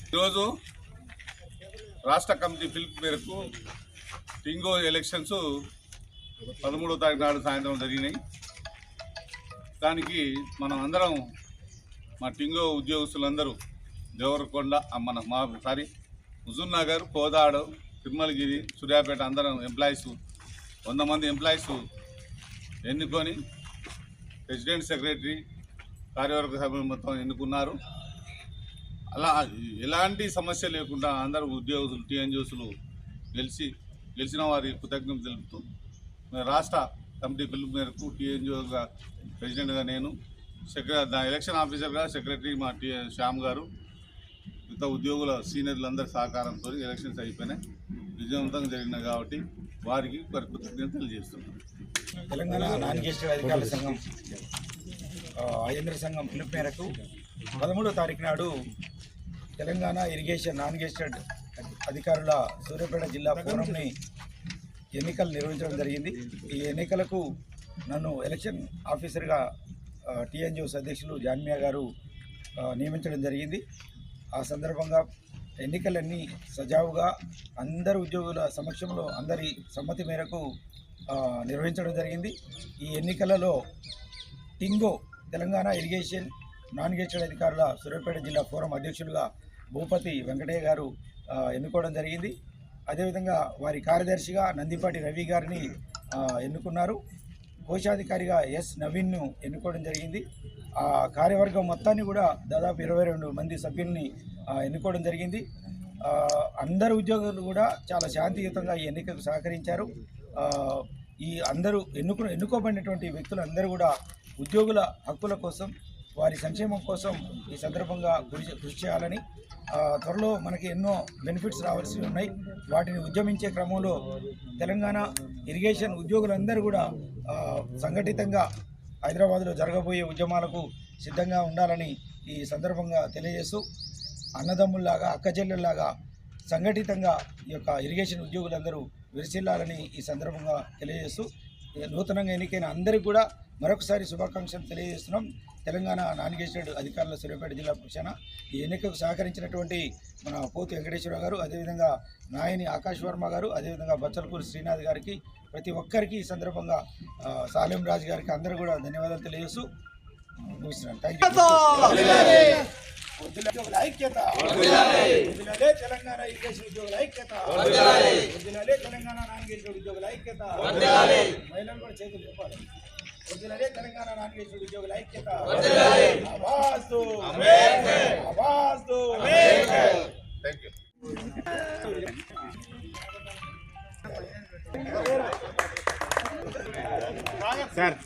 ఈరోజు రాష్ట్ర కమిటీ పిలుపు మేరకు టింగో ఎలక్షన్స్ 13వ తారీఖు నాడు సాయంత్రం జరిగినాయి. దానికి మనం అందరం మా టింగో ఉద్యోగస్తులందరూ దేవరకొండ హుజూర్ నగర్, కోదాడు, తిరుమలగిరి, సూర్యాపేట అందరం ఎంప్లాయీస్ 100 మంది ఎంప్లాయీస్ ఎన్నుకొని ప్రెసిడెంట్, సెక్రటరీ, కార్యవర్గ సభ్యులు మొత్తం ఎన్నుకున్నారు. అలా ఎలాంటి సమస్య లేకుండా అందరూ ఉద్యోగులు, టీఎన్జిఓస్లు గెలిచిన వారి కృతజ్ఞతలు తెలుపుతూ రాష్ట్ర కమిటీ పిలుపు మేరకు టీఎన్జిఓగా ప్రెసిడెంట్గా నేను, ఎలక్షన్ ఆఫీసర్గా సెక్రటరీ మా శ్యామ్ గారు, మిగతా ఉద్యోగుల సీనియర్లందరి సహకారంతో ఎలక్షన్స్ అయిపోయినాయి, విజయవంతంగా జరిగినాయి. కాబట్టి వారికి కృతజ్ఞతలు తెలియజేస్తున్నాం. తెలంగాణ నాన్ గెజిటెడ్ అధికారుల సంఘం అయ్యంద్ర సంఘం పిలుపు మేరకు 13వ తారీఖు నాడు తెలంగాణ ఇరిగేషన్ నాన్ గెజిటెడ్ అధికారుల సూర్యాపేట జిల్లా ఫోరంని ఎన్నికలు నిర్వహించడం జరిగింది. ఈ ఎన్నికలకు నన్ను ఎలక్షన్ ఆఫీసర్గా టీఎన్జిఓస్ అధ్యక్షులు జాన్మియా గారు నియమించడం జరిగింది. ఆ సందర్భంగా ఎన్నికలన్నీ సజావుగా అందరు ఉద్యోగుల సమక్షంలో అందరి సమ్మతి మేరకు నిర్వహించడం జరిగింది. ఈ ఎన్నికలలో టింగో తెలంగాణ ఇరిగేషన్ నాన్ గెజిటెడ్ అధికారుల సూర్యాపేట జిల్లా ఫోరం అధ్యక్షులుగా భూపతి వెంకటయ్య గారు ఎన్నుకోవడం జరిగింది. అదేవిధంగా వారి కార్యదర్శిగా నందిపాటి రవి గారిని ఎన్నుకున్నారు. కోశాధికారిగా ఎస్ నవీన్ను ఎన్నుకోవడం జరిగింది. ఆ కార్యవర్గం మొత్తాన్ని కూడా దాదాపు 22 మంది సభ్యుల్ని ఎన్నుకోవడం జరిగింది. అందరు ఉద్యోగులు కూడా చాలా శాంతియుతంగా ఈ ఎన్నికకు సహకరించారు. ఈ అందరూ ఎన్నుకోబడినటువంటి వ్యక్తులు అందరూ కూడా ఉద్యోగుల హక్కుల కోసం, వారి సంక్షేమం కోసం ఈ సందర్భంగా కృషి చేయాలని, త్వరలో మనకి ఎన్నో బెనిఫిట్స్ రావాల్సి ఉన్నాయి. వాటిని ఉద్యమించే క్రమంలో తెలంగాణ ఇరిగేషన్ ఉద్యోగులందరూ కూడా సంఘటితంగా హైదరాబాద్లో జరగబోయే ఉద్యమాలకు సిద్ధంగా ఉండాలని ఈ సందర్భంగా తెలియజేస్తూ, అన్నదమ్ముల్లాగా, అక్కచెల్లెల్లాగా సంఘటితంగా ఈ యొక్క ఇరిగేషన్ ఉద్యోగులందరూ విరిసిల్లాలని ఈ సందర్భంగా తెలియజేస్తూ, నూతనంగా ఎన్నికైన అందరికీ కూడా మరొకసారి శుభాకాంక్షలు తెలియజేస్తున్నాం. తెలంగాణ నాన్ గెజిటెడ్ అధికారుల సూర్యాపేట జిల్లా పక్షాన ఈ ఎన్నికకు సహకరించినటువంటి మన పోతు వెంకటేశ్వర గారు, అదేవిధంగా నాయని ఆకాశ్ వర్మ గారు, అదేవిధంగా బచ్చలపూరి శ్రీనాథ్ గారికి, ప్రతి ఒక్కరికి ఈ సందర్భంగా సాలెం రాజు గారికి అందరూ కూడా ధన్యవాదాలు తెలియజేస్తూ ముగిస్తున్నాను. Thank you. తెలంగాణ ఇరిగేషన్ ఉద్యోగుల ఐక్యత, తెలంగాణ నాన్ గెజిటెడ్ ఉద్యోగుల ఐక్యత, మహిళలు కూడా చేతులు చెప్పాలి. తెలంగాణ నాన్ గెజిటెడ్ ఉద్యోగుల ఐక్యత, ఆవాజ్ దో, ఆవాజ్ దో. Thank you sir.